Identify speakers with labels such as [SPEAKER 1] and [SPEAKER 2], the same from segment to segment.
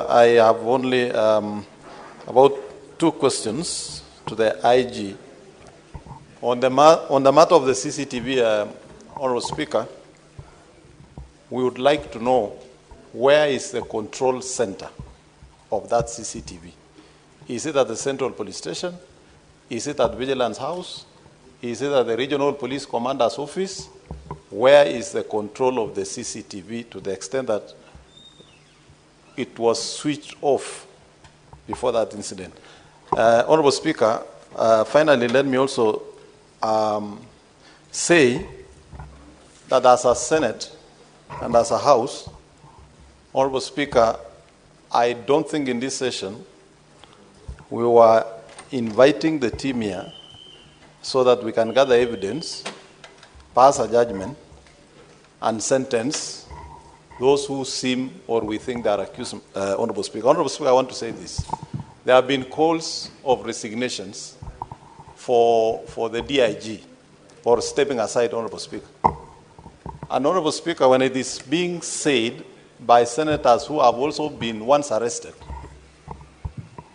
[SPEAKER 1] I have only about 2 questions to the IG. On the matter of the CCTV, Honorable Speaker, we would like to know where is the control center of that CCTV. Is it at the Central Police Station? Is it at Vigilance House? Is it at the Regional Police Commander's office? Where is the control of the CCTV to the extent that it was switched off before that incident? Honorable Speaker, finally, let me also say that as a Senate and as a House, Honorable Speaker, I don't think in this session we were inviting the team here so that we can gather evidence, pass a judgment, and sentence those who seem or we think they are accused. Honorable Speaker, I want to say this. There have been calls of resignations for the DIG for stepping aside, Honorable Speaker. And Honorable Speaker, when it is being said by senators who have also been once arrested,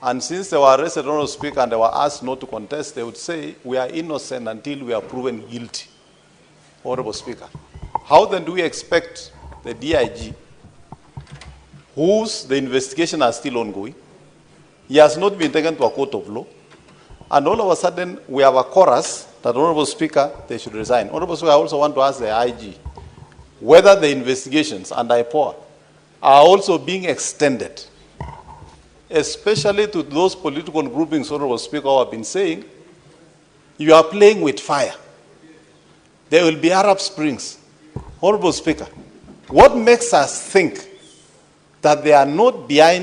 [SPEAKER 1] and since they were arrested, Honorable Speaker, and they were asked not to contest, they would say, we are innocent until we are proven guilty, Honorable Speaker. How then do we expect the DIG, the investigation are still ongoing, he has not been taken to a court of law, and all of a sudden we have a chorus that, Honorable Speaker, they should resign. Honorable Speaker, I also want to ask the IG whether the investigations and IPOA are also being extended, especially to those political groupings, Honorable Speaker, who have been saying, you are playing with fire. There will be Arab Springs. Honorable Speaker, what makes us think that they are not behind